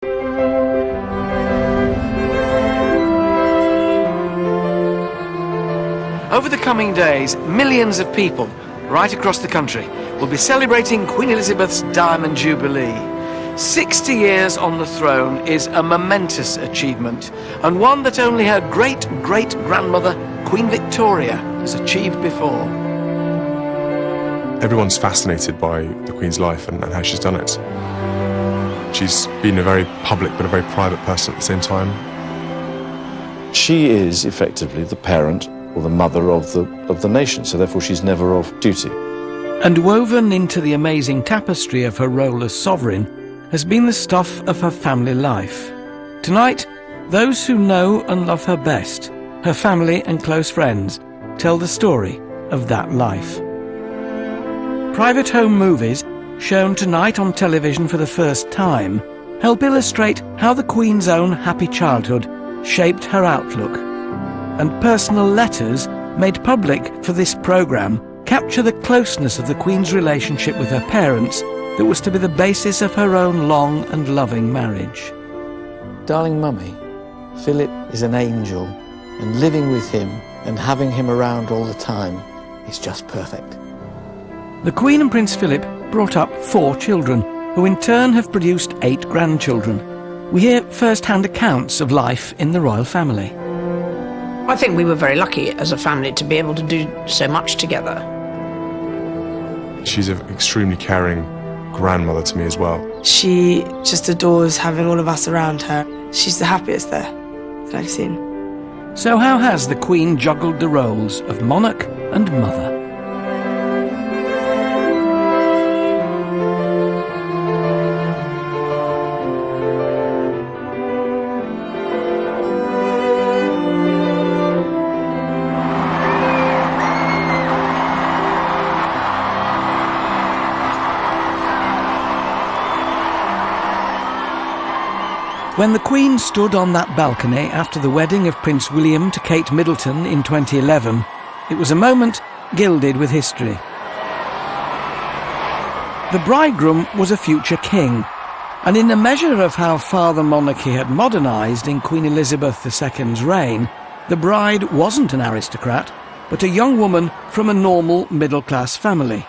Over the coming days, millions of people right across the country will be celebrating Queen Elizabeth's Diamond Jubilee. 60 years on the throne is a momentous achievement, and one that only her great-great-grandmother, Queen Victoria, has achieved before. Everyone's fascinated by the Queen's life and how she's done it. She's been a very public but a very private person at the same time. She is effectively the parent or the mother of the nation, so therefore she's never off duty. And woven into the amazing tapestry of her role as sovereign has been the stuff of her family life. Tonight, those who know and love her best, her family and close friends, tell the story of that life. Private home movies, shown tonight on television for the first time, help illustrate how the Queen's own happy childhood shaped her outlook. And personal letters made public for this programme capture the closeness of the Queen's relationship with her parents that was to be the basis of her own long and loving marriage. Darling Mummy, Philip is an angel, and living with him and having him around all the time is just perfect. The Queen and Prince Philip brought up 4 children, who in turn have produced 8 grandchildren. We hear first-hand accounts of life in the royal family. I think we were very lucky as a family to be able to do so much together. She's an extremely caring grandmother to me as well. She just adores having all of us around her. She's the happiest there that I've seen. So how has the Queen juggled the roles of monarch and mother? When the Queen stood on that balcony after the wedding of Prince William to Kate Middleton in 2011, it was a moment gilded with history. The bridegroom was a future king, and in a measure of how far the monarchy had modernised in Queen Elizabeth II's reign, the bride wasn't an aristocrat, but a young woman from a normal middle-class family.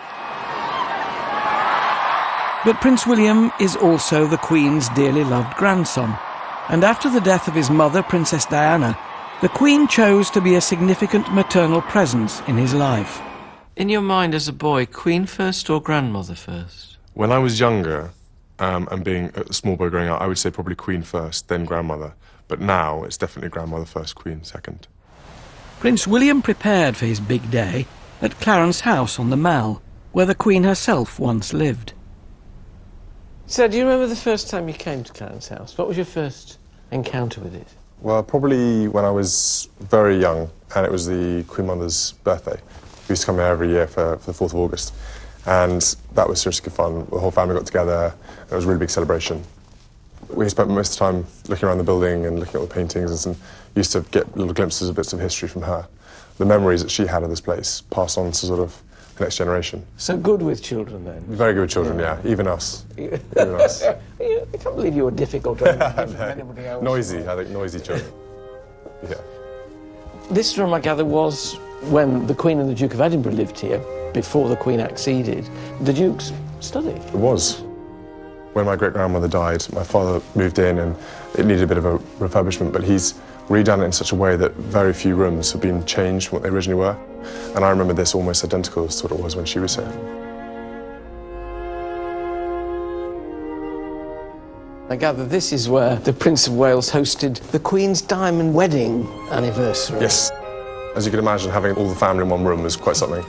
But Prince William is also the Queen's dearly loved grandson, and after the death of his mother, Princess Diana, the Queen chose to be a significant maternal presence in his life. In your mind as a boy, Queen first or grandmother first? When I was younger, and being a small boy growing up, I would say probably Queen first, then grandmother. But now it's definitely grandmother first, Queen second. Prince William prepared for his big day at Clarence House on the Mall, where the Queen herself once lived. So, do you remember the first time you came to Clarence House? What was your first encounter with it? Well, probably when I was very young, and it was the Queen Mother's birthday. We used to come here every year for the 4th of August, and that was seriously good fun. The whole family got together, and it was a really big celebration. We spent most of the time looking around the building and looking at all the paintings, and used to get little glimpses of bits of history from her. The memories that she had of this place passed on to sort of the next generation. So good with children, then? Very good with children, yeah. Even us. Even us. I can't believe you were difficult on anybody else. Noisy, I think, noisy children. Yeah. This room, I gather, was when the Queen and the Duke of Edinburgh lived here, before the Queen acceded. The Duke's study? It was. When my great-grandmother died, my father moved in and it needed a bit of a refurbishment, but he's redone it in such a way that very few rooms have been changed from what they originally were. And I remember this almost identical to what it was when she was here. I gather this is where the Prince of Wales hosted the Queen's diamond wedding anniversary. Yes. As you can imagine, having all the family in one room was quite something.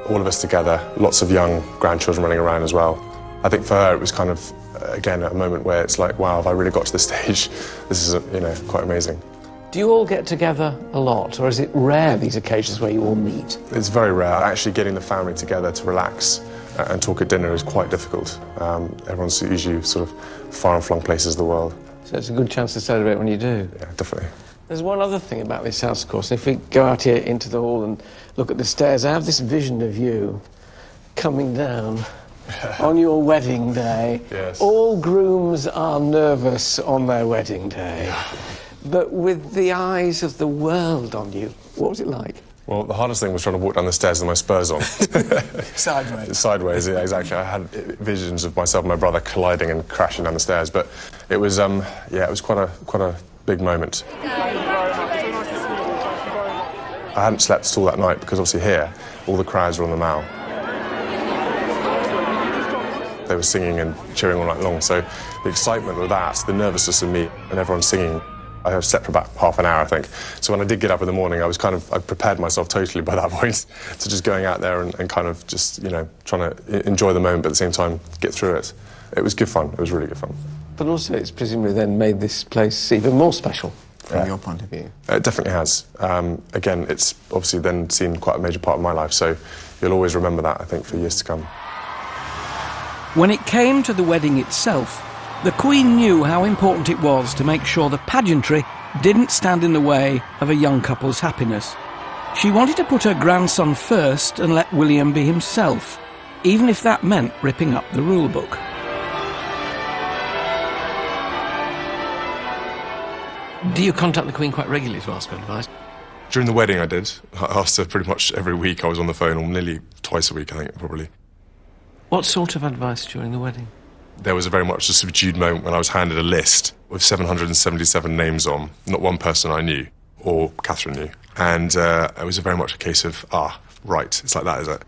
All of us together, lots of young grandchildren running around as well. I think for her it was kind of, again, a moment where it's like, wow, have I really got to this stage? This is, quite amazing. Do you all get together a lot, or is it rare, these occasions where you all meet? It's very rare. Actually getting the family together to relax and talk at dinner is quite difficult. Everyone's usually sort of far-flung places of the world. So it's a good chance to celebrate when you do? Yeah, definitely. There's one other thing about this house, of course. If we go out here into the hall and look at the stairs, I have this vision of you coming down on your wedding day. Yes. All grooms are nervous on their wedding day. But with the eyes of the world on you, what was it like? Well, the hardest thing was trying to walk down the stairs with my spurs on. Sideways. Sideways, yeah, exactly. I had visions of myself and my brother colliding and crashing down the stairs, but it was, it was quite a big moment. I hadn't slept at all that night because obviously here, all the crowds were on the Mall. They were singing and cheering all night long, so the excitement of that, the nervousness of me and everyone singing, I slept for about half an hour, I think. So when I did get up in the morning, I prepared myself totally by that point to just going out there and kind of just, you know, trying to enjoy the moment, but at the same time get through it. It was good fun. It was really good fun. But also it's presumably then made this place even more special from your point of view. It definitely has. Again, it's obviously then seen quite a major part of my life, so you'll always remember that, I think, for years to come. When it came to the wedding itself, the Queen knew how important it was to make sure the pageantry didn't stand in the way of a young couple's happiness. She wanted to put her grandson first and let William be himself, even if that meant ripping up the rule book. Do you contact the Queen quite regularly to ask her advice? During the wedding, I did. I asked her pretty much every week. I was on the phone, or nearly twice a week, I think, probably. What sort of advice during the wedding? There was very much a subdued moment when I was handed a list with 777 names on, not one person I knew, or Catherine knew. And it was very much a case of, right, it's like that, is it?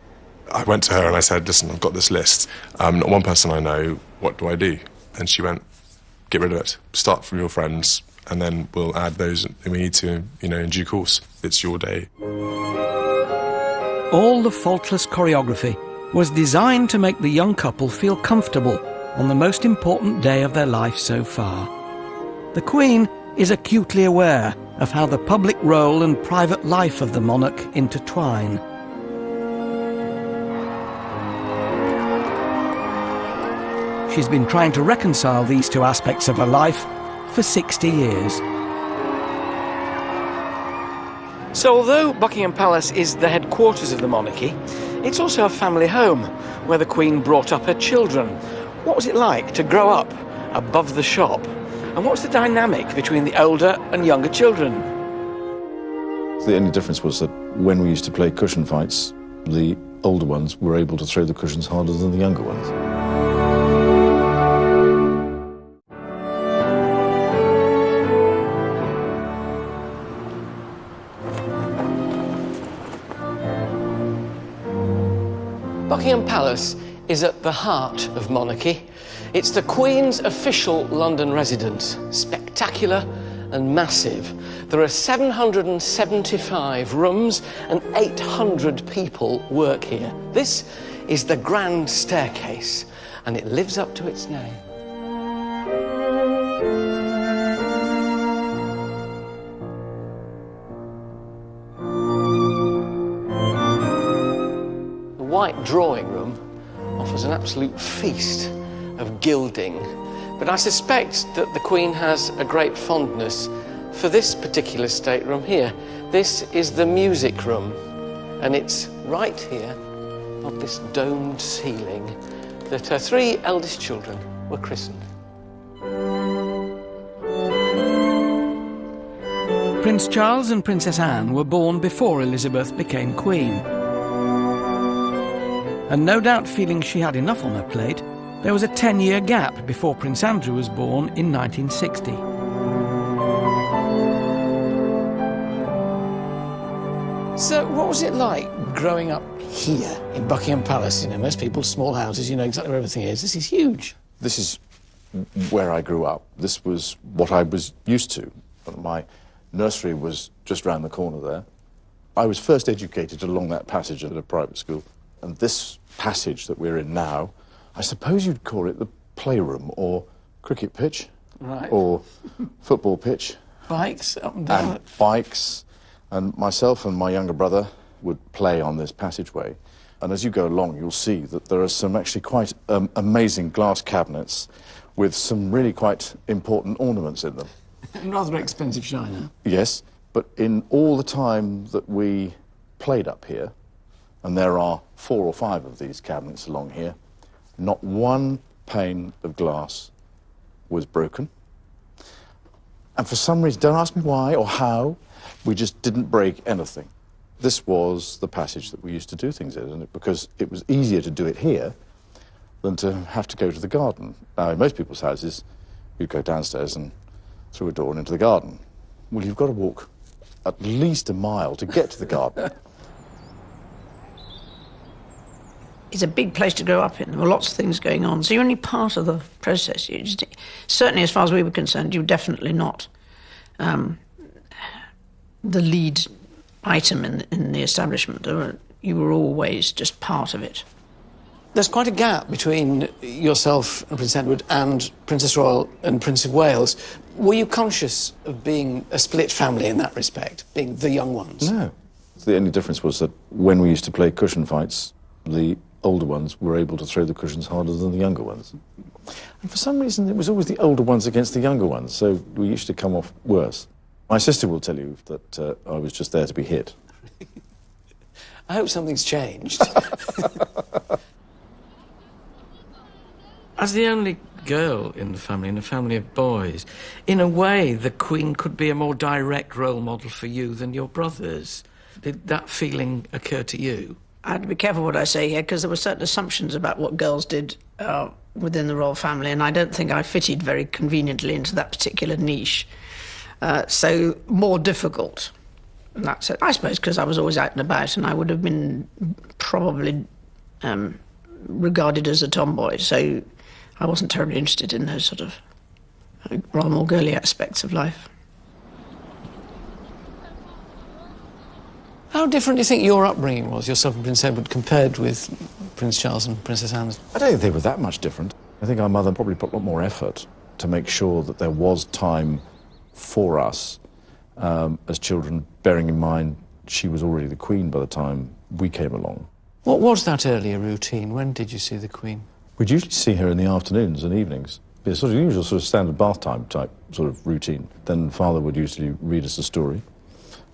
I went to her and I said, listen, I've got this list. Not one person I know, what do I do? And she went, get rid of it. Start from your friends, and then we'll add those that we need to, you know, in due course. It's your day. All the faultless choreography was designed to make the young couple feel comfortable on the most important day of their life so far. The Queen is acutely aware of how the public role and private life of the monarch intertwine. She's been trying to reconcile these two aspects of her life for 60 years. So although Buckingham Palace is the headquarters of the monarchy, it's also a family home where the Queen brought up her children. What was it like to grow up above the shop? And what's the dynamic between the older and younger children? The only difference was that when we used to play cushion fights, the older ones were able to throw the cushions harder than the younger ones. Buckingham Palace is at the heart of monarchy. It's the Queen's official London residence, spectacular and massive. There are 775 rooms and 800 people work here. This is the Grand Staircase, and it lives up to its name. The White Drawing Room offers an absolute feast of gilding, but I suspect that the Queen has a great fondness for this particular stateroom here. This is the music room, and it's right here, on this domed ceiling, that her three eldest children were christened. Prince Charles and Princess Anne were born before Elizabeth became Queen. And no doubt feeling she had enough on her plate, there was a 10-year gap before Prince Andrew was born in 1960. So what was it like growing up here in Buckingham Palace? You know, most people's small houses, you know exactly where everything is. This is huge. This is where I grew up. This was what I was used to. My nursery was just round the corner there. I was first educated along that passage at a private school. And this passage that we're in now, I suppose you'd call it the playroom or cricket pitch. Right. Or football pitch. Bikes up and down. And bikes. And myself and my younger brother would play on this passageway. And as you go along, you'll see that there are some actually quite amazing glass cabinets with some really quite important ornaments in them. Rather expensive china. Yes, but in all the time that we played up here, and there are 4 or 5 of these cabinets along here, Not one pane of glass was broken. And for some reason, don't ask me why or how, we just didn't break anything. This was the passage that we used to do things in, because it was easier to do it here than to have to go to the garden. Now, in most people's houses, you'd go downstairs and through a door and into the garden. Well, you've got to walk at least a mile to get to the garden. It's a big place to grow up in. There were lots of things going on. So you're only part of the process. Certainly, as far as we were concerned, you were definitely not the lead item in the establishment. You were always just part of it. There's quite a gap between yourself and Prince Edward and Princess Royal and Prince of Wales. Were you conscious of being a split family in that respect, being the young ones? No. The only difference was that when we used to play cushion fights, the older ones were able to throw the cushions harder than the younger ones. And for some reason, it was always the older ones against the younger ones, so we used to come off worse. My sister will tell you that I was just there to be hit. I hope something's changed. As the only girl in the family, in a family of boys, in a way, the Queen could be a more direct role model for you than your brothers. Did that feeling occur to you? I had to be careful what I say here, because there were certain assumptions about what girls did within the royal family, and I don't think I fitted very conveniently into that particular niche. So more difficult. And that's it. I suppose because I was always out and about, and I would have been probably regarded as a tomboy, so I wasn't terribly interested in those sort of rather more girly aspects of life. How different do you think your upbringing was, yourself and Prince Edward, compared with Prince Charles and Princess Anne? I don't think they were that much different. I think our mother probably put a lot more effort to make sure that there was time for us as children, bearing in mind she was already the Queen by the time we came along. What was that earlier routine? When did you see the Queen? We'd usually see her in the afternoons and evenings. It'd be a sort of usual sort of standard bath time type sort of routine. Then Father would usually read us a story,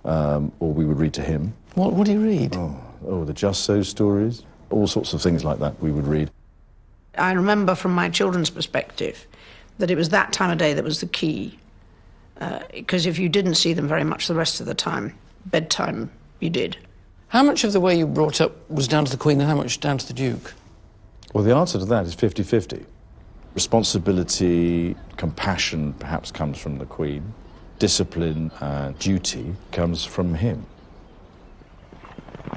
or we would read to him. What do you read? Oh, the Just So stories, all sorts of things like that we would read. I remember from my children's perspective that it was that time of day that was the key, because if you didn't see them very much the rest of the time, bedtime you did. How much of the way you brought up was down to the Queen and how much down to the Duke? Well, the answer to that is 50-50. Responsibility, compassion perhaps comes from the Queen. Discipline and duty comes from him.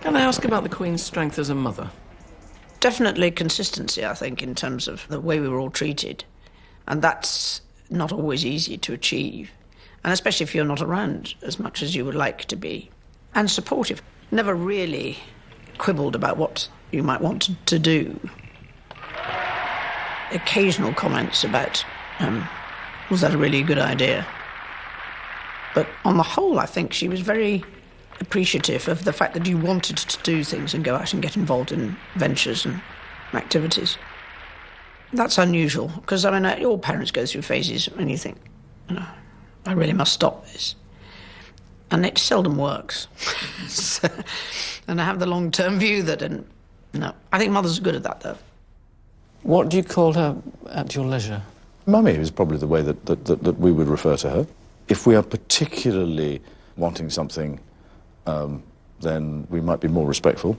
Can I ask about the Queen's strength as a mother? Definitely consistency, I think, in terms of the way we were all treated. And that's not always easy to achieve. And especially if you're not around as much as you would like to be. And supportive. Never really quibbled about what you might want to do. Occasional comments about, was that a really good idea? But on the whole, I think she was very appreciative of the fact that you wanted to do things and go out and get involved in ventures and activities. That's unusual, because, I mean, all parents go through phases when you think, you know, I really must stop this. And it seldom works. And I have the long-term view that, no, I think mothers are good at that, though. What do you call her at your leisure? Mummy is probably the way that we would refer to her. If we are particularly wanting something, then we might be more respectful.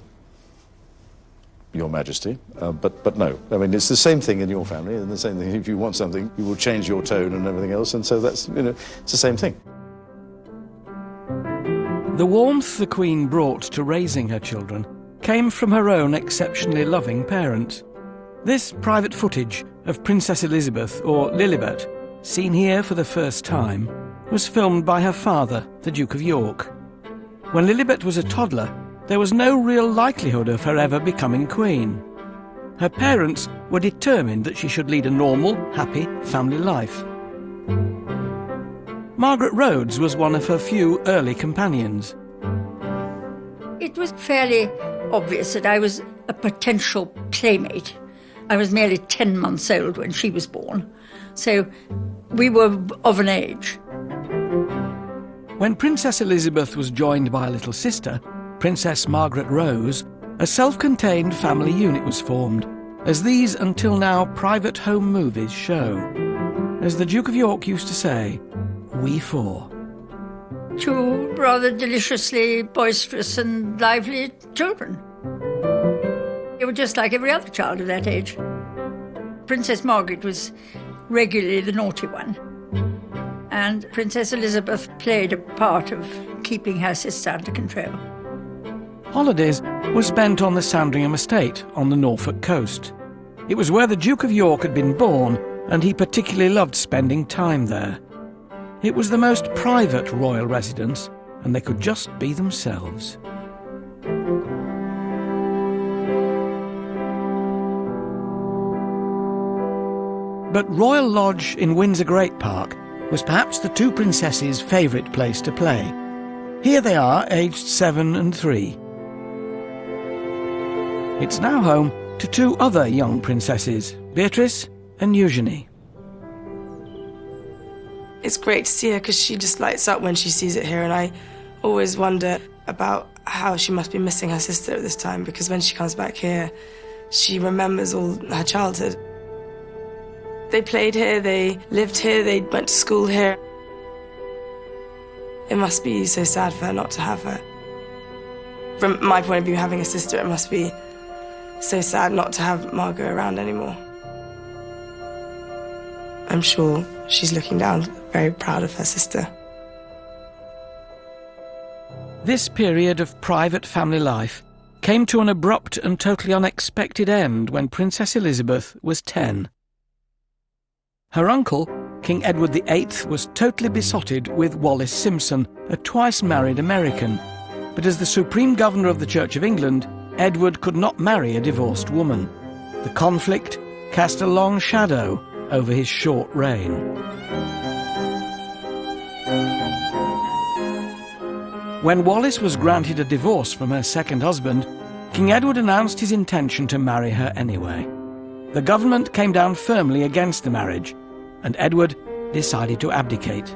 Your Majesty. But no, I mean, it's the same thing in your family, and the same thing, if you want something, you will change your tone and everything else, and so that's, you know, it's the same thing. The warmth the Queen brought to raising her children came from her own exceptionally loving parents. This private footage of Princess Elizabeth, or Lilibet, seen here for the first time, was filmed by her father, the Duke of York. When Lilibet was a toddler, there was no real likelihood of her ever becoming Queen. Her parents were determined that she should lead a normal, happy family life. Margaret Rhodes was one of her few early companions. It was fairly obvious that I was a potential playmate. I was merely 10 months old when she was born, so we were of an age. When Princess Elizabeth was joined by a little sister, Princess Margaret Rose, a self-contained family unit was formed, as these until now private home movies show. As the Duke of York used to say, we four. Two rather deliciously boisterous and lively children. They were just like every other child of that age. Princess Margaret was regularly the naughty one, and Princess Elizabeth played a part of keeping her sister under control. Holidays were spent on the Sandringham estate on the Norfolk coast. It was where the Duke of York had been born, and he particularly loved spending time there. It was the most private royal residence, and they could just be themselves. But Royal Lodge in Windsor Great Park was perhaps the two princesses' favourite place to play. Here they are, aged 7 and 3. It's now home to two other young princesses, Beatrice and Eugenie. It's great to see her because she just lights up when she sees it here, and I always wonder about how she must be missing her sister at this time, because when she comes back here, she remembers all her childhood. They played here, they lived here, they went to school here. It must be so sad for her not to have her. From my point of view, having a sister, it must be so sad not to have Margot around anymore. I'm sure she's looking down, very proud of her sister. This period of private family life came to an abrupt and totally unexpected end when Princess Elizabeth was 10. Her uncle, King Edward VIII, was totally besotted with Wallis Simpson, a twice-married American. But as the Supreme Governor of the Church of England, Edward could not marry a divorced woman. The conflict cast a long shadow over his short reign. When Wallis was granted a divorce from her second husband, King Edward announced his intention to marry her anyway. The government came down firmly against the marriage, and Edward decided to abdicate.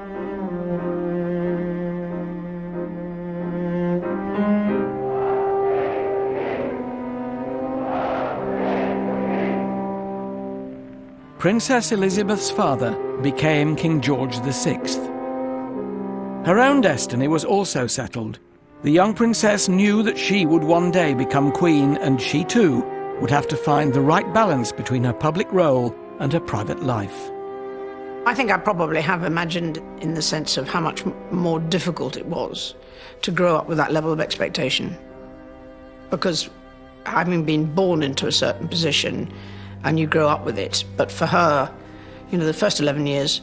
Princess Elizabeth's father became King George VI. Her own destiny was also settled. The young princess knew that she would one day become queen, and she too would have to find the right balance between her public role and her private life. I think I probably have imagined in the sense of how much more difficult it was to grow up with that level of expectation. Because having been born into a certain position and you grow up with it, but for her, the first 11 years,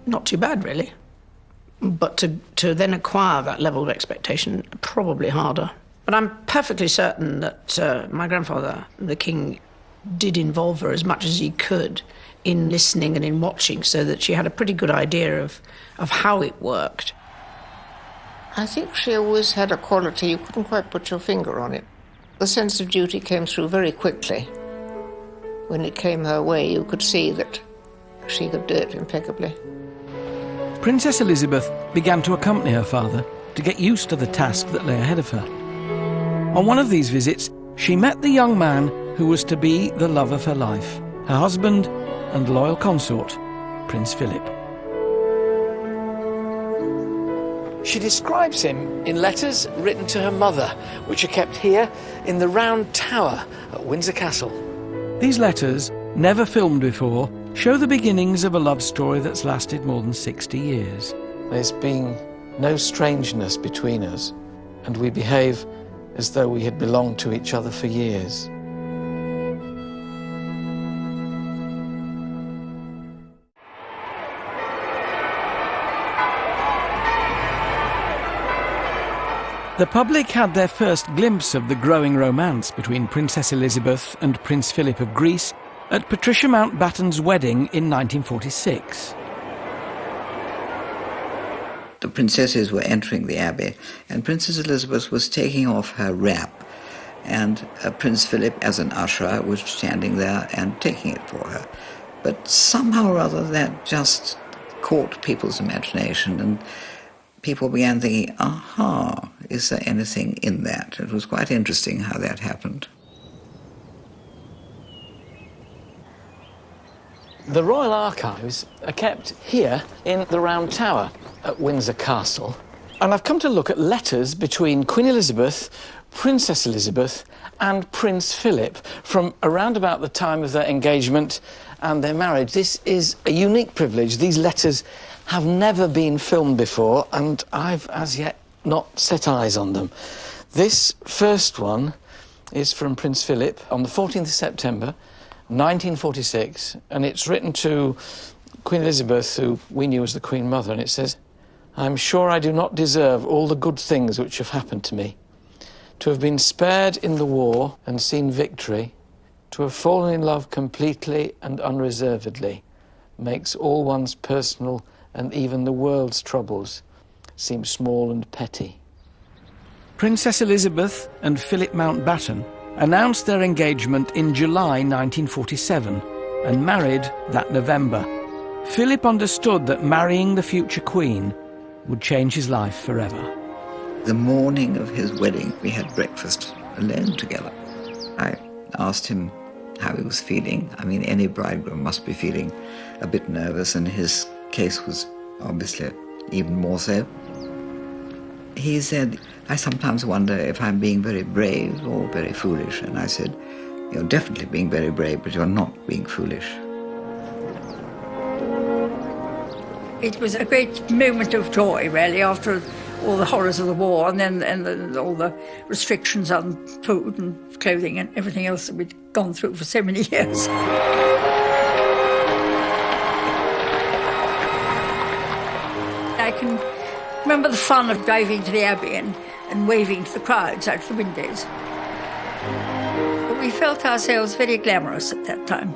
not too bad really. But to then acquire that level of expectation, probably harder. But I'm perfectly certain that my grandfather, the king, did involve her as much as he could in listening and in watching, so that she had a pretty good idea of how it worked. I think she always had a quality, you couldn't quite put your finger on it. The sense of duty came through very quickly. When it came her way, you could see that she could do it impeccably. Princess Elizabeth began to accompany her father to get used to the task that lay ahead of her. On one of these visits, she met the young man who was to be the love of her life, her husband and loyal consort, Prince Philip. She describes him in letters written to her mother, which are kept here in the Round Tower at Windsor Castle. These letters, never filmed before, show the beginnings of a love story that's lasted more than 60 years. There's been no strangeness between us, and we behave as though we had belonged to each other for years. The public had their first glimpse of the growing romance between Princess Elizabeth and Prince Philip of Greece at Patricia Mountbatten's wedding in 1946. The princesses were entering the abbey, and Princess Elizabeth was taking off her wrap, and Prince Philip, as an usher, was standing there and taking it for her. But somehow or other that just caught people's imagination, and people began thinking, aha, is there anything in that? It was quite interesting how that happened. The Royal Archives are kept here in the Round Tower at Windsor Castle. And I've come to look at letters between Queen Elizabeth, Princess Elizabeth and Prince Philip from around about the time of their engagement and their marriage. This is a unique privilege. These letters have never been filmed before and I've as yet not set eyes on them. This first one is from Prince Philip on the 14th of September 1946, and it's written to Queen Elizabeth, who we knew as the Queen Mother, and it says, "I'm sure I do not deserve all the good things which have happened to me. To have been spared in the war and seen victory, to have fallen in love completely and unreservedly, makes all one's personal and even the world's troubles seem small and petty." Princess Elizabeth and Philip Mountbatten announced their engagement in July 1947 and married that November. Philip understood that marrying the future Queen would change his life forever. The morning of his wedding, we had breakfast alone together. I asked him how he was feeling. I mean, any bridegroom must be feeling a bit nervous, and his case was obviously even more so. He said, "I sometimes wonder if I'm being very brave or very foolish." And I said, "You're definitely being very brave, but you're not being foolish." It was a great moment of joy, really, after all the horrors of the war and then all the restrictions on food and clothing and everything else that we'd gone through for so many years. I can remember the fun of driving to the Abbey and waving to the crowds out of the windows. But we felt ourselves very glamorous at that time.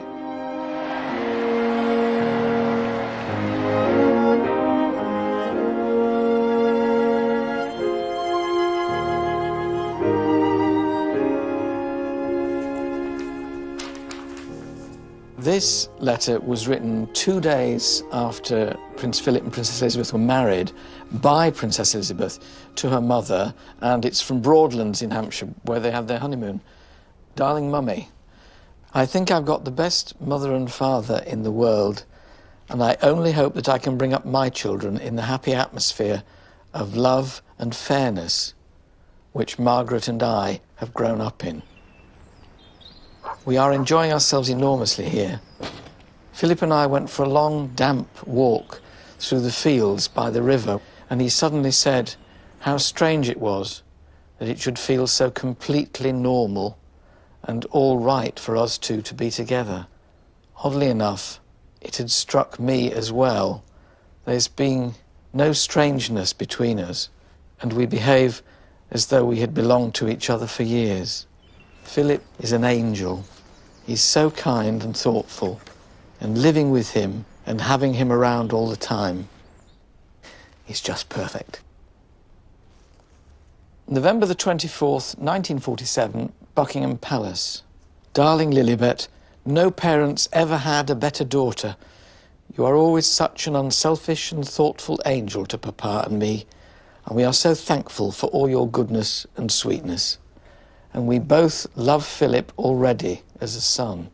This letter was written 2 days after Prince Philip and Princess Elizabeth were married by Princess Elizabeth to her mother, and it's from Broadlands in Hampshire, where they had their honeymoon. "Darling Mummy, I think I've got the best mother and father in the world, and I only hope that I can bring up my children in the happy atmosphere of love and fairness which Margaret and I have grown up in. We are enjoying ourselves enormously here. Philip and I went for a long, damp walk through the fields by the river, and he suddenly said how strange it was that it should feel so completely normal and all right for us two to be together. Oddly enough, it had struck me as well. There's been no strangeness between us, and we behave as though we had belonged to each other for years. Philip is an angel. He's so kind and thoughtful, and living with him and having him around all the time, he's just perfect." November the 24th, 1947, Buckingham Palace. "Darling Lilibet, no parents ever had a better daughter. You are always such an unselfish and thoughtful angel to Papa and me, and we are so thankful for all your goodness and sweetness. And we both love Philip already as a son.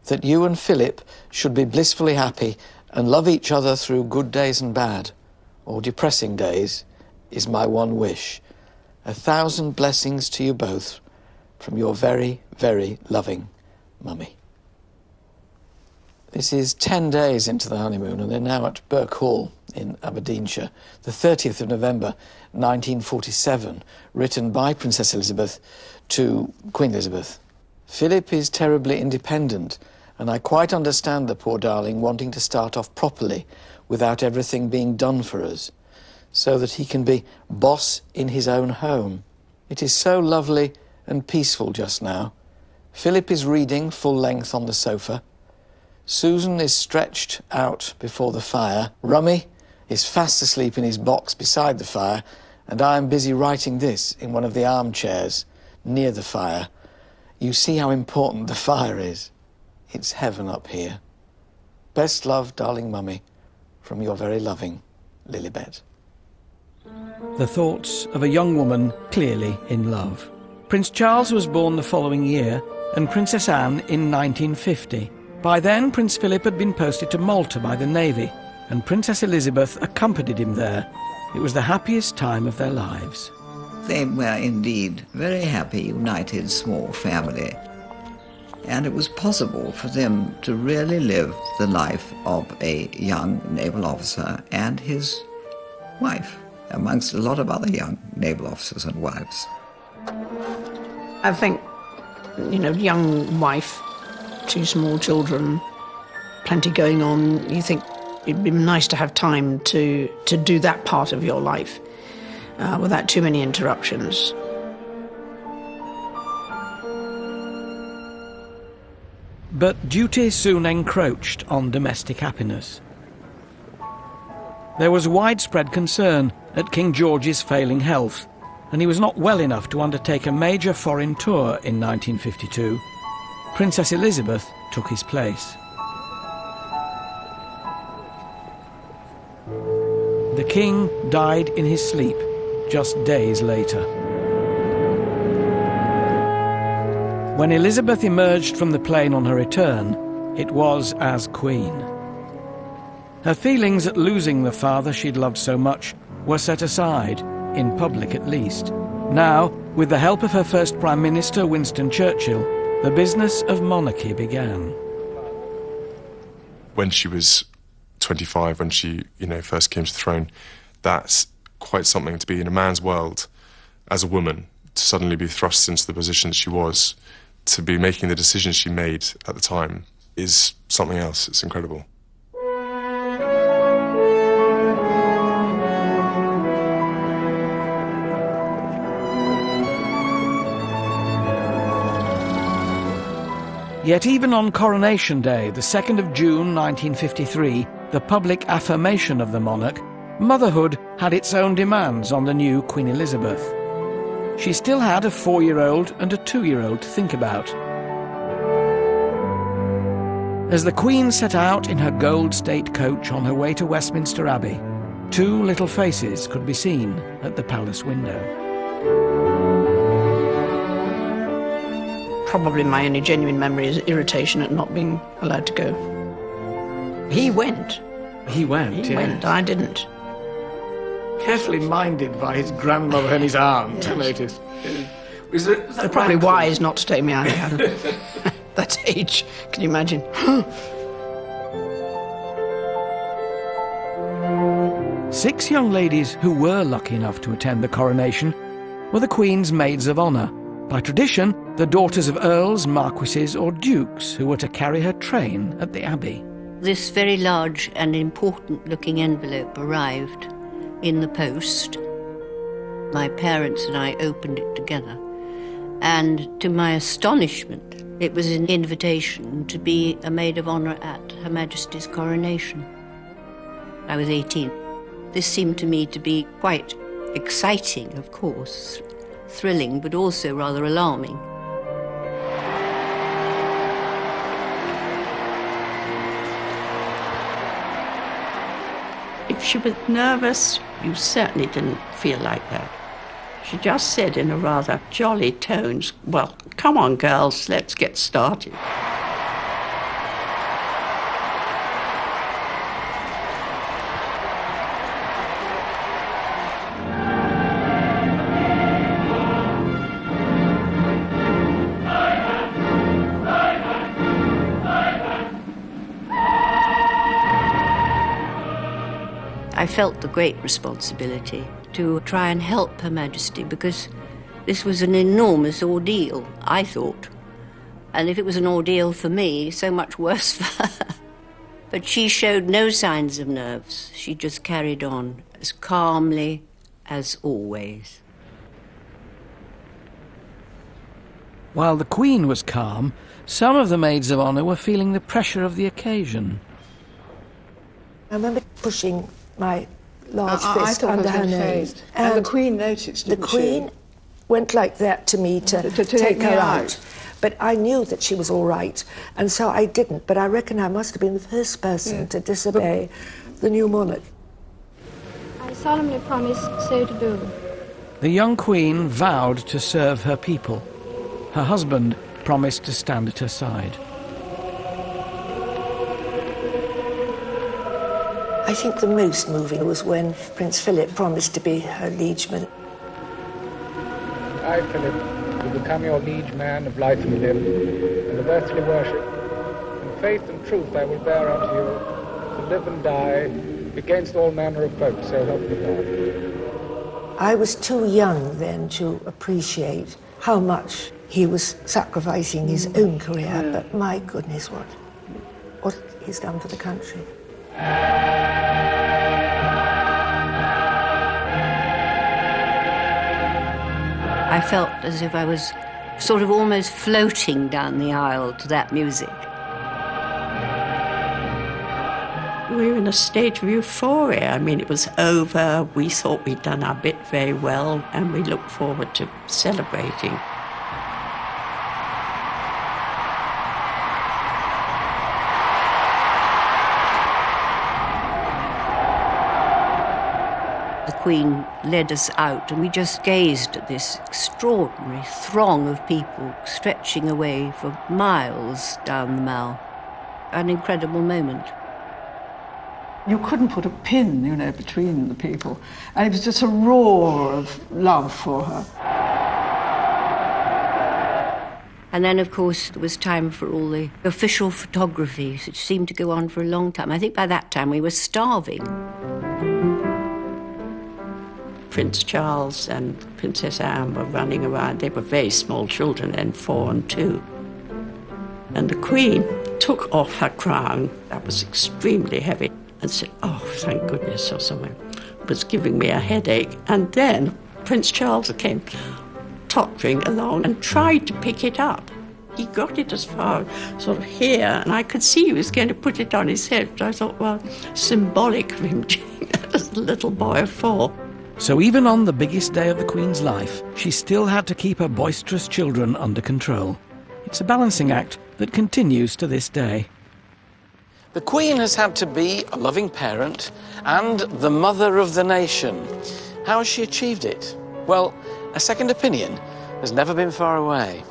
That you and Philip should be blissfully happy and love each other through good days and bad, or depressing days, is my one wish. 1,000 blessings to you both from your very, very loving Mummy." This is 10 days into the honeymoon, and they're now at Birk Hall in Aberdeenshire. The 30th of November, 1947, written by Princess Elizabeth to Queen Elizabeth. "Philip is terribly independent, and I quite understand the poor darling wanting to start off properly without everything being done for us, so that he can be boss in his own home. It is so lovely and peaceful just now. Philip is reading full length on the sofa. Susan is stretched out before the fire. Rummy is fast asleep in his box beside the fire, and I am busy writing this in one of the armchairs near the fire. You see how important the fire is. It's heaven up here. Best love, darling Mummy, from your very loving Lilibet." The thoughts of a young woman clearly in love. Prince Charles was born the following year, and Princess Anne in 1950. By then, Prince Philip had been posted to Malta by the Navy, and Princess Elizabeth accompanied him there. It was the happiest time of their lives. They were indeed very happy, united, small family. And it was possible for them to really live the life of a young naval officer and his wife, amongst a lot of other young naval officers and wives. I think, young wife, 2 small children, plenty going on. You think it'd be nice to have time to do that part of your life without too many interruptions. But duty soon encroached on domestic happiness. There was widespread concern at King George's failing health, and he was not well enough to undertake a major foreign tour in 1952. Princess Elizabeth took his place. The king died in his sleep just days later. When Elizabeth emerged from the plane on her return, it was as Queen. Her feelings at losing the father she'd loved so much were set aside, in public at least. Now, with the help of her first Prime Minister, Winston Churchill, the business of monarchy began. When she was 25, when she, first came to the throne, that's quite something to be in a man's world as a woman, to suddenly be thrust into the position that she was, to be making the decisions she made at the time is something else. It's incredible. Yet even on Coronation Day, the 2nd of June 1953, the public affirmation of the monarch, motherhood had its own demands on the new Queen Elizabeth. She still had a 4-year-old and a 2-year-old to think about. As the Queen set out in her gold state coach on her way to Westminster Abbey, 2 little faces could be seen at the palace window. Probably my only genuine memory is irritation at not being allowed to go. He went. He went, He went, I didn't. Carefully minded by his grandmother and his aunt, I noticed. Was They're probably wise not to take me out at that age. Can you imagine? 6 young ladies who were lucky enough to attend the coronation were the Queen's maids of honour. By tradition, the daughters of earls, marquises or dukes who were to carry her train at the Abbey. This very large and important-looking envelope arrived in the post. My parents and I opened it together, and to my astonishment, it was an invitation to be a maid of honour at Her Majesty's coronation. I was 18. This seemed to me to be quite exciting, of course, thrilling, but also rather alarming. If she was nervous, you certainly didn't feel like that. She just said in a rather jolly tones, "Well, come on, girls, let's get started." I felt the great responsibility to try and help Her Majesty, because this was an enormous ordeal, I thought. And if it was an ordeal for me, so much worse for her. But she showed no signs of nerves. She just carried on as calmly as always. While the Queen was calm, some of the maids of honour were feeling the pressure of the occasion. I remember pushing my large I fist thought under I was her going to say, nose. and the Queen noticed, didn't the Queen went like that to me to take me her out. out. But I knew that she was all right, and so I didn't. But I reckon I must have been the first person to disobey the new monarch. I solemnly promise so to do. The young Queen vowed to serve her people. Her husband promised to stand at her side. I think the most moving was when Prince Philip promised to be her liegeman. I, Philip, will become your liege man of life and limb, and of earthly worship. In faith and truth I will bear unto you, to live and die, against all manner of folk, so help me God. I was too young then to appreciate how much he was sacrificing his own career, but my goodness, what he's done for the country. I felt as if I was sort of almost floating down the aisle to that music. We were in a state of euphoria. I mean, it was over. We thought we'd done our bit very well, and we looked forward to celebrating. The Queen led us out, and we just gazed at this extraordinary throng of people stretching away for miles down the Mall. An incredible moment. You couldn't put a pin, between the people. And it was just a roar of love for her. And then, of course, there was time for all the official photographies, which seemed to go on for a long time. I think by that time we were starving. Prince Charles and Princess Anne were running around. They were very small children then, 4 and 2. And the Queen took off her crown, that was extremely heavy, and said, "Oh, thank goodness," or something. It was giving me a headache. And then Prince Charles came tottering along and tried to pick it up. He got it as far sort of here, and I could see he was going to put it on his head. But I thought, well, symbolic of him doing that as a little boy of 4. So even on the biggest day of the Queen's life, she still had to keep her boisterous children under control. It's a balancing act that continues to this day. The Queen has had to be a loving parent and the mother of the nation. How has she achieved it? Well, a second opinion has never been far away.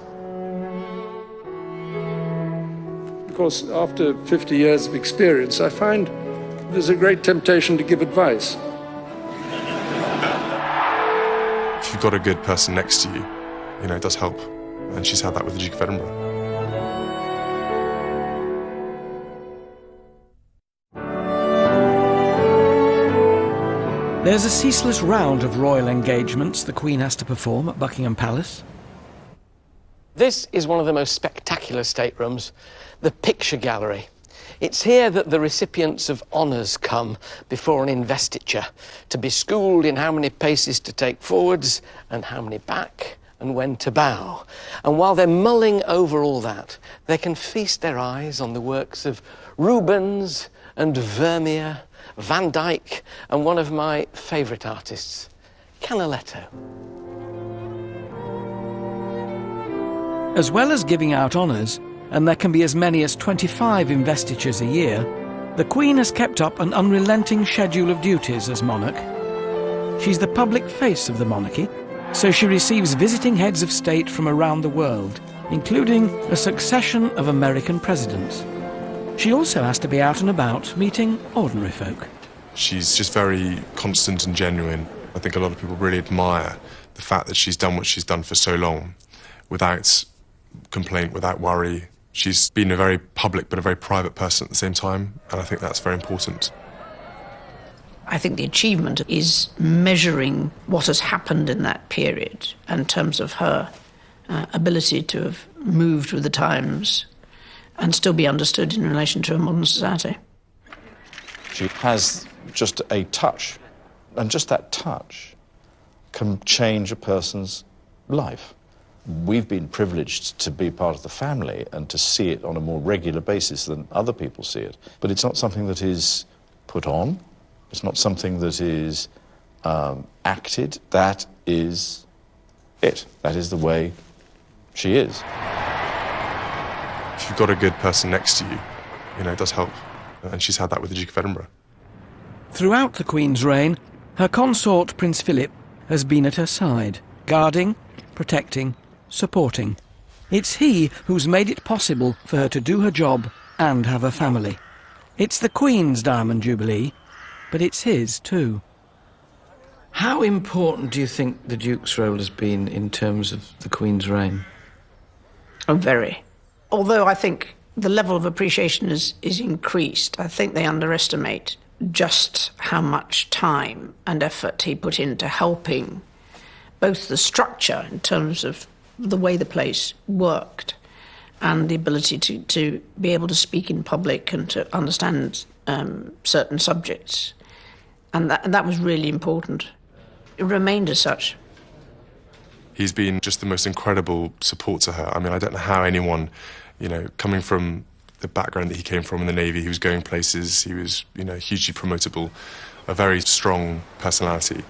Of course, after 50 years of experience, I find there's a great temptation to give advice. If you've got a good person next to you, it does help. And she's had that with the Duke of Edinburgh. There's a ceaseless round of royal engagements the Queen has to perform at Buckingham Palace. This is one of the most spectacular staterooms, the picture gallery. It's here that the recipients of honours come before an investiture to be schooled in how many paces to take forwards and how many back and when to bow. And while they're mulling over all that, they can feast their eyes on the works of Rubens and Vermeer, Van Dyck, and one of my favourite artists, Canaletto. As well as giving out honours, and there can be as many as 25 investitures a year, the Queen has kept up an unrelenting schedule of duties as monarch. She's the public face of the monarchy, so she receives visiting heads of state from around the world, including a succession of American presidents. She also has to be out and about meeting ordinary folk. She's just very constant and genuine. I think a lot of people really admire the fact that she's done what she's done for so long without complaint, without worry. She's been a very public but a very private person at the same time, and I think that's very important. I think the achievement is measuring what has happened in that period in terms of her ability to have moved with the times and still be understood in relation to a modern society. She has just a touch, and just that touch can change a person's life. We've been privileged to be part of the family and to see it on a more regular basis than other people see it. But it's not something that is put on. It's not something that is acted. That is it. That is the way she is. If you've got a good person next to you, it does help. And she's had that with the Duke of Edinburgh. Throughout the Queen's reign, her consort Prince Philip has been at her side, guarding, protecting, supporting. It's he who's made it possible for her to do her job and have a family. It's the Queen's Diamond Jubilee, but it's his too. How important do you think the Duke's role has been in terms of the Queen's reign? Oh, very. Although I think the level of appreciation is increased, I think they underestimate just how much time and effort he put into helping both the structure in terms of the way the place worked and the ability to be able to speak in public and to understand certain subjects. And that was really important. It remained as such. He's been just the most incredible support to her. I mean, I don't know how anyone, coming from the background that he came from in the Navy, he was going places, he was, hugely promotable, a very strong personality.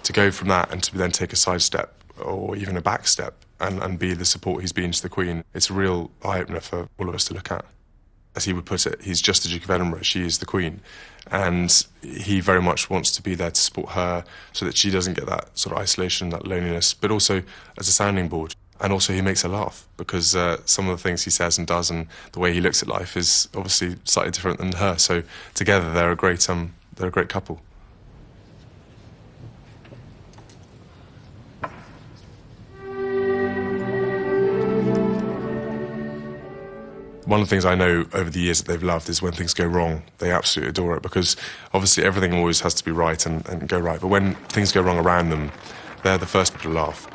To go from that and to then take a sidestep or even a back step and be the support he's been to the Queen, it's a real eye-opener for all of us to look at. As he would put it, he's just the Duke of Edinburgh, she is the Queen. And he very much wants to be there to support her so that she doesn't get that sort of isolation, that loneliness, but also as a sounding board. And also he makes her laugh because some of the things he says and does and the way he looks at life is obviously slightly different than her. So together they're a great couple. One of the things I know over the years that they've loved is when things go wrong. They absolutely adore it because obviously everything always has to be right and go right. But when things go wrong around them, they're the first people to laugh.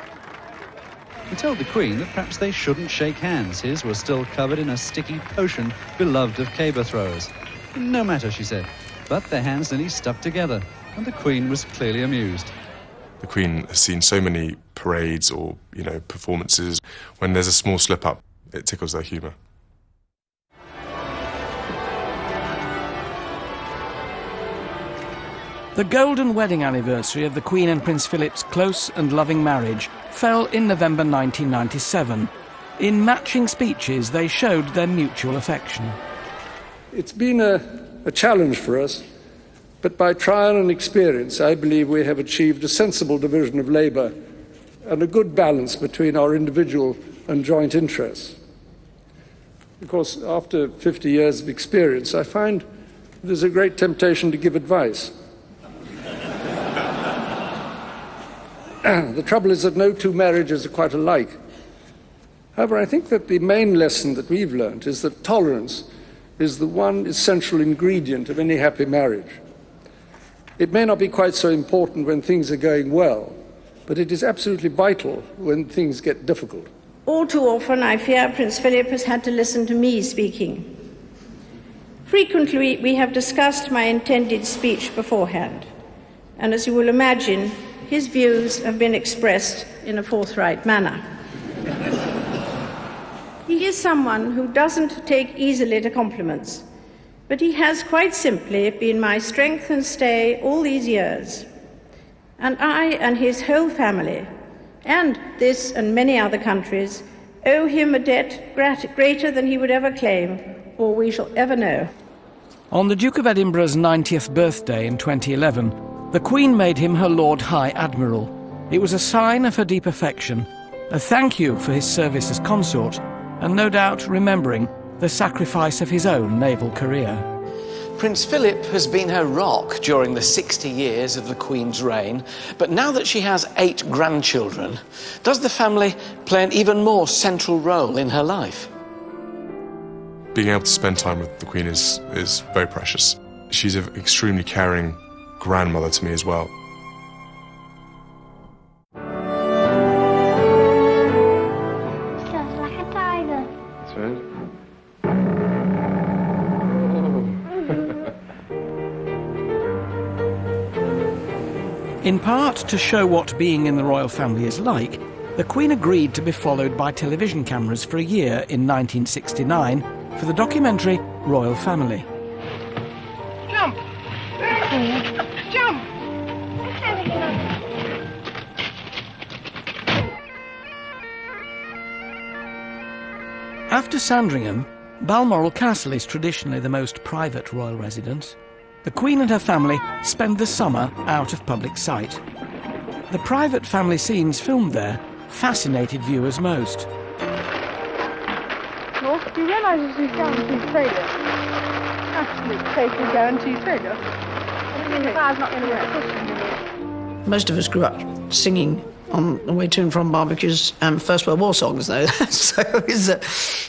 He told the Queen that perhaps they shouldn't shake hands. His was still covered in a sticky potion beloved of caber throwers. No matter, she said, but their hands nearly stuck together, and the Queen was clearly amused. The Queen has seen so many parades or, performances. When there's a small slip-up, it tickles their humour. The golden wedding anniversary of the Queen and Prince Philip's close and loving marriage fell in November 1997. In matching speeches, they showed their mutual affection. It's been a challenge for us, but by trial and experience, I believe we have achieved a sensible division of labour and a good balance between our individual and joint interests. Because after 50 years of experience, I find there's a great temptation to give advice. The trouble is that no two marriages are quite alike. However, I think that the main lesson that we've learned is that tolerance is the one essential ingredient of any happy marriage. It may not be quite so important when things are going well, but it is absolutely vital when things get difficult. All too often, I fear Prince Philip has had to listen to me speaking. Frequently, we have discussed my intended speech beforehand, and as you will imagine, his views have been expressed in a forthright manner. He is someone who doesn't take easily to compliments, but he has quite simply been my strength and stay all these years. And I and his whole family, and this and many other countries, owe him a debt greater than he would ever claim, or we shall ever know. On the Duke of Edinburgh's 90th birthday in 2011, the Queen made him her Lord High Admiral. It was a sign of her deep affection, a thank you for his service as consort, and no doubt remembering the sacrifice of his own naval career. Prince Philip has been her rock during the 60 years of the Queen's reign, but now that she has 8 grandchildren, does the family play an even more central role in her life? Being able to spend time with the Queen is very precious. She's an extremely caring grandmother to me as well. Sounds like a tiger. That's right. In part to show what being in the royal family is like, the Queen agreed to be followed by television cameras for a year in 1969 for the documentary Royal Family. Jump! Jump! After Sandringham, Balmoral Castle is traditionally the most private royal residence. The Queen and her family spend the summer out of public sight. The private family scenes filmed there fascinated viewers most. North, do you realise this is guaranteed failure? Absolute total guaranteed failure. Most of us grew up singing on the way to and from barbecues, First World War songs, though. So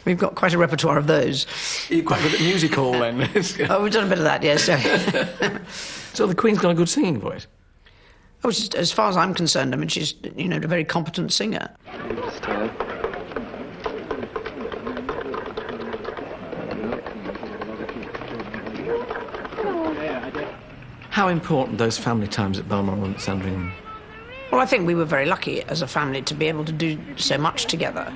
we've got quite a repertoire of those. You're quite good at music hall, then. Oh, we've done a bit of that, yes. So the Queen's got a good singing voice? Oh, as far as I'm concerned, I mean, she's, you know, a very competent singer. How important those family times at Balmoral and Sandringham? Well, I think we were very lucky as a family to be able to do so much together.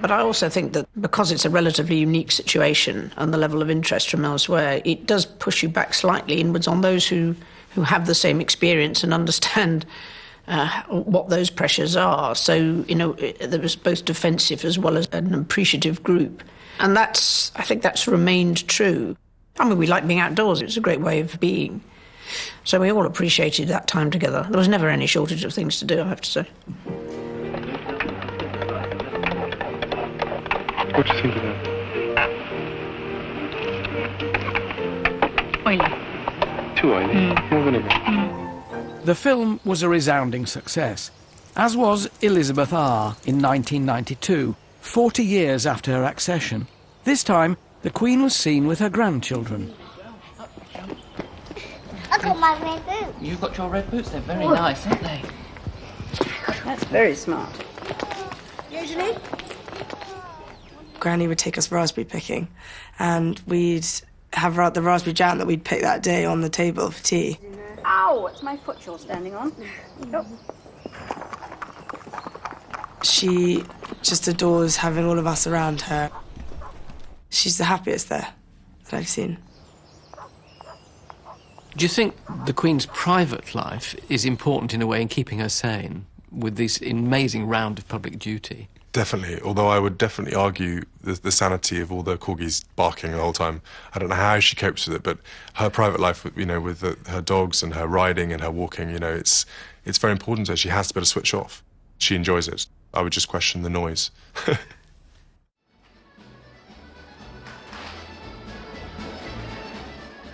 But I also think that because it's a relatively unique situation and the level of interest from elsewhere, it does push you back slightly inwards on those who have the same experience and understand what those pressures are. So, you know, there was both defensive as well as an appreciative group. And I think that's remained true. I mean, we like being outdoors. It's a great way of being. So we all appreciated that time together. There was never any shortage of things to do, I have to say. What do you think of that? Oily. Too oily. More vinegar. The film was a resounding success, as was Elizabeth R. in 1992, 40 years after her accession. This time, the Queen was seen with her grandchildren. I got my red boots. You've got your red boots, they're very nice, aren't they? That's very smart. Usually. Granny would take us raspberry picking, and we'd have the raspberry jam that we'd pick that day on the table for tea. Ow, it's my foot you're standing on. Nope. She just adores having all of us around her. She's the happiest there that I've seen. Do you think the Queen's private life is important in a way in keeping her sane with this amazing round of public duty? Definitely, although I would definitely argue the sanity of all the corgis barking the whole time. I don't know how she copes with it, but her private life, you know, with her dogs and her riding and her walking, you know, it's very important to her. She has to be able to switch off. She enjoys it. I would just question the noise.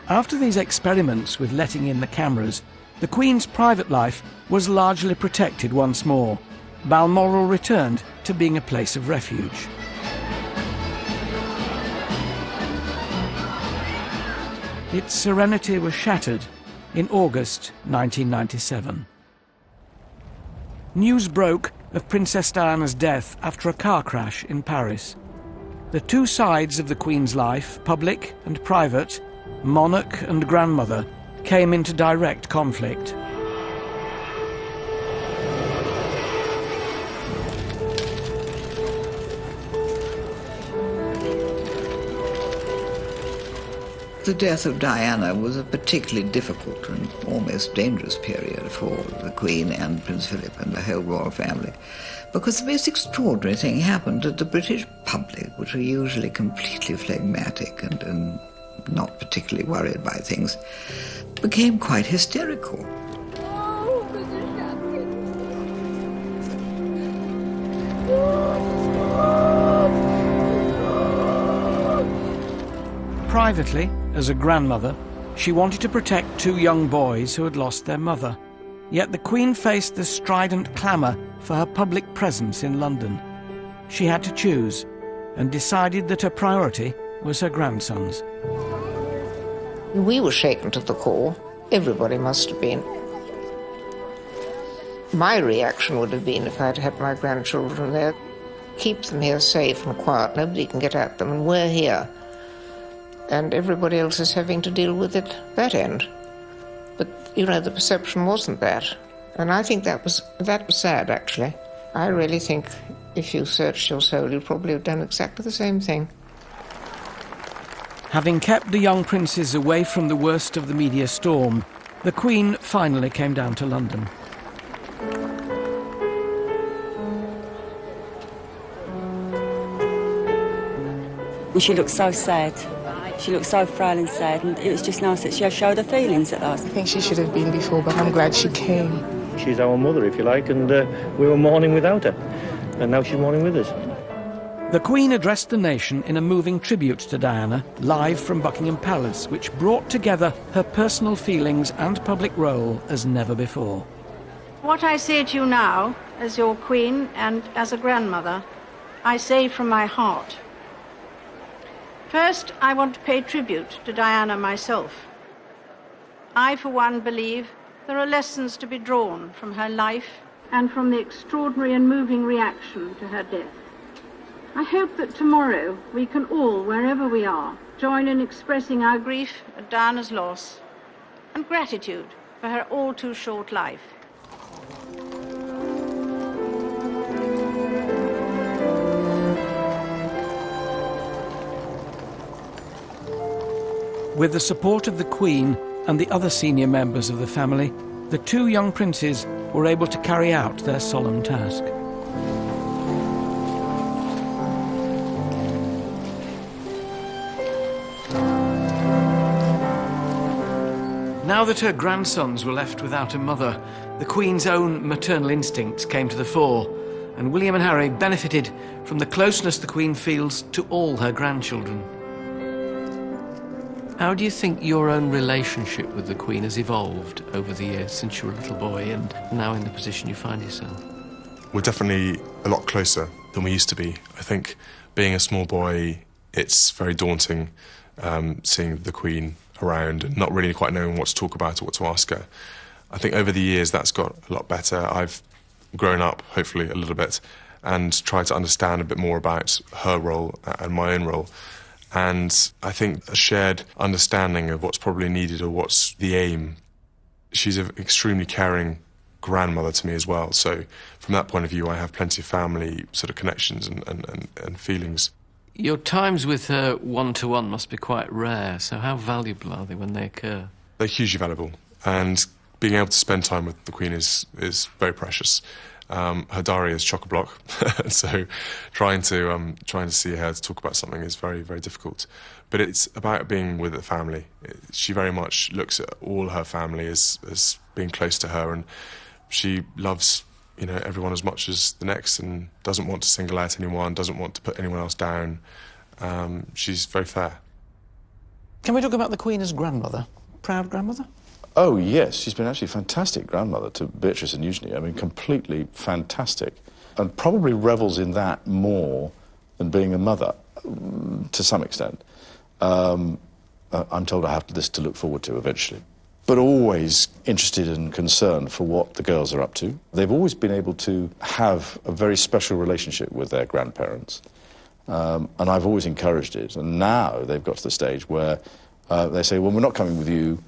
After these experiments with letting in the cameras, the Queen's private life was largely protected once more. Balmoral returned to being a place of refuge. Its serenity was shattered in August 1997. News broke of Princess Diana's death after a car crash in Paris. The two sides of the Queen's life, public and private, monarch and grandmother, came into direct conflict. The death of Diana was a particularly difficult and almost dangerous period for the Queen and Prince Philip and the whole royal family, because the most extraordinary thing happened that the British public, which are usually completely phlegmatic and not particularly worried by things, became quite hysterical. Privately, as a grandmother, she wanted to protect two young boys who had lost their mother. Yet the Queen faced the strident clamour for her public presence in London. She had to choose, and decided that her priority was her grandsons. We were shaken to the core. Everybody must have been. My reaction would have been, if I'd had my grandchildren there, keep them here safe and quiet, nobody can get at them, and we're here. And everybody else is having to deal with it that end. But, you know, the perception wasn't that. And I think that was sad, actually. I really think if you searched your soul, you'd probably have done exactly the same thing. Having kept the young princes away from the worst of the media storm, the Queen finally came down to London. And she looked so sad. She looked so frail and sad, and it was just nice that she showed her feelings at last. I think she should have been before, but I'm glad she came. She's our mother, if you like, and we were mourning without her, and now she's mourning with us. The Queen addressed the nation in a moving tribute to Diana, live from Buckingham Palace, which brought together her personal feelings and public role as never before. What I say to you now, as your Queen and as a grandmother, I say from my heart. First, I want to pay tribute to Diana myself. I, for one, believe there are lessons to be drawn from her life and from the extraordinary and moving reaction to her death. I hope that tomorrow we can all, wherever we are, join in expressing our grief at Diana's loss and gratitude for her all too short life. With the support of the Queen and the other senior members of the family, the two young princes were able to carry out their solemn task. Now that her grandsons were left without a mother, the Queen's own maternal instincts came to the fore, and William and Harry benefited from the closeness the Queen feels to all her grandchildren. How do you think your own relationship with the Queen has evolved over the years since you were a little boy and now in the position you find yourself? We're definitely a lot closer than we used to be. I think being a small boy, it's very daunting seeing the Queen around and not really quite knowing what to talk about or what to ask her. I think over the years that's got a lot better. I've grown up, hopefully, a little bit and tried to understand a bit more about her role and my own role. And I think a shared understanding of what's probably needed or what's the aim. She's an extremely caring grandmother to me as well. So from that point of view, I have plenty of family sort of connections and feelings. Your times with her one-to-one must be quite rare, so how valuable are they when they occur? They're hugely valuable, and being able to spend time with the Queen is very precious. Her diary is chock-a-block, so trying to see her to talk about something is very, very difficult. But it's about being with the family. She very much looks at all her family as being close to her, and she loves everyone as much as the next and doesn't want to single out anyone, doesn't want to put anyone else down. She's very fair. Can we talk about the Queen as grandmother? Proud grandmother? Oh, yes. She's been actually a fantastic grandmother to Beatrice and Eugenie. I mean, completely fantastic. And probably revels in that more than being a mother, to some extent. I'm told I have this to look forward to eventually. But always interested and concerned for what the girls are up to. They've always been able to have a very special relationship with their grandparents. And I've always encouraged it. And now they've got to the stage where they say, well, we're not coming with you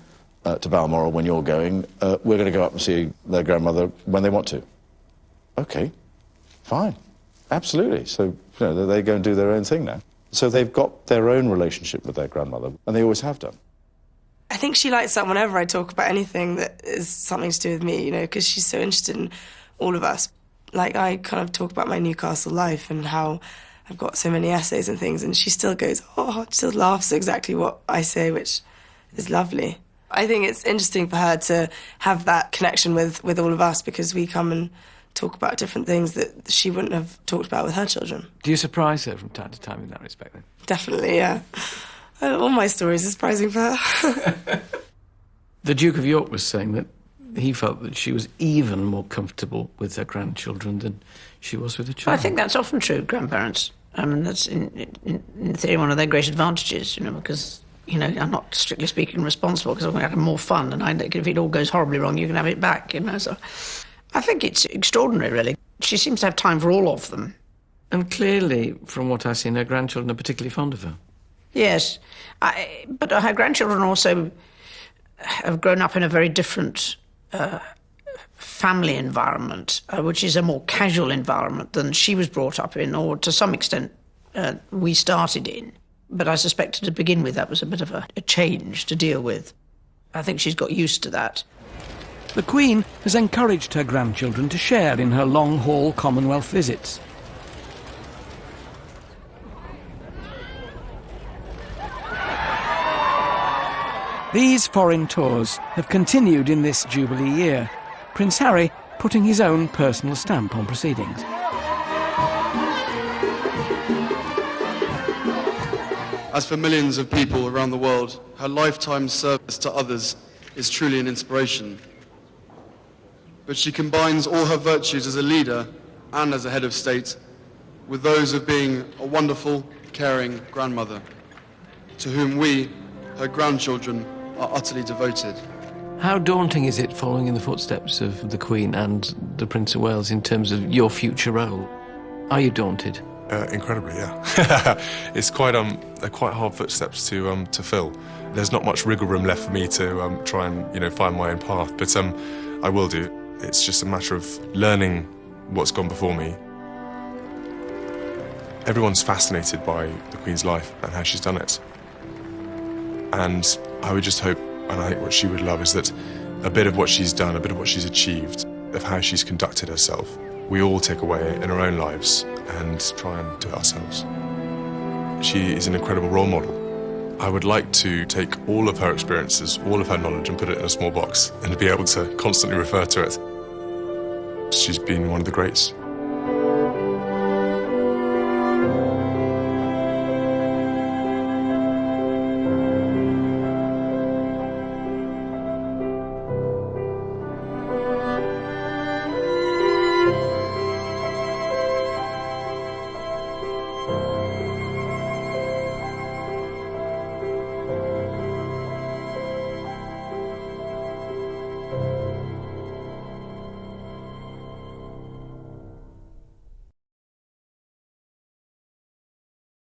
to Balmoral when you're going. We're going to go up and see their grandmother when they want to. OK, fine. Absolutely. So, they go and do their own thing now. So they've got their own relationship with their grandmother, and they always have done. I think she lights up whenever I talk about anything that is something to do with me, because she's so interested in all of us. Like, I kind of talk about my Newcastle life and how I've got so many essays and things, and she still goes, still laughs at exactly what I say, which is lovely. I think it's interesting for her to have that connection with all of us, because we come and talk about different things that she wouldn't have talked about with her children. Do you surprise her from time to time in that respect, then? Definitely, yeah. All my stories are surprising for her. The Duke of York was saying that he felt that she was even more comfortable with her grandchildren than she was with her children. I think that's often true, grandparents. I mean, that's in theory one of their great advantages, because, I'm not strictly speaking responsible because I'm going to have more fun, and I think if it all goes horribly wrong, you can have it back, So I think it's extraordinary, really. She seems to have time for all of them. And clearly, from what I've seen, her grandchildren are particularly fond of her. Yes, but her grandchildren also have grown up in a very different family environment, which is a more casual environment than she was brought up in, or to some extent we started in. But I suspect to begin with that was a bit of a change to deal with. I think she's got used to that. The Queen has encouraged her grandchildren to share in her long-haul Commonwealth visits. These foreign tours have continued in this Jubilee year, Prince Harry putting his own personal stamp on proceedings. As for millions of people around the world, her lifetime service to others is truly an inspiration. But she combines all her virtues as a leader and as a head of state with those of being a wonderful, caring grandmother, to whom we, her grandchildren, are utterly devoted. How daunting is it following in the footsteps of the Queen and the Prince of Wales in terms of your future role? Are you daunted? Incredibly, yeah. It's quite hard footsteps to fill. There's not much wriggle room left for me to try and find my own path, but I will do. It's just a matter of learning what's gone before me. Everyone's fascinated by the Queen's life and how she's done it, and I would just hope, and I think what she would love is that a bit of what she's done, a bit of what she's achieved, of how she's conducted herself, we all take away in our own lives and try and do it ourselves. She is an incredible role model. I would like to take all of her experiences, all of her knowledge, and put it in a small box and to be able to constantly refer to it. She's been one of the greats.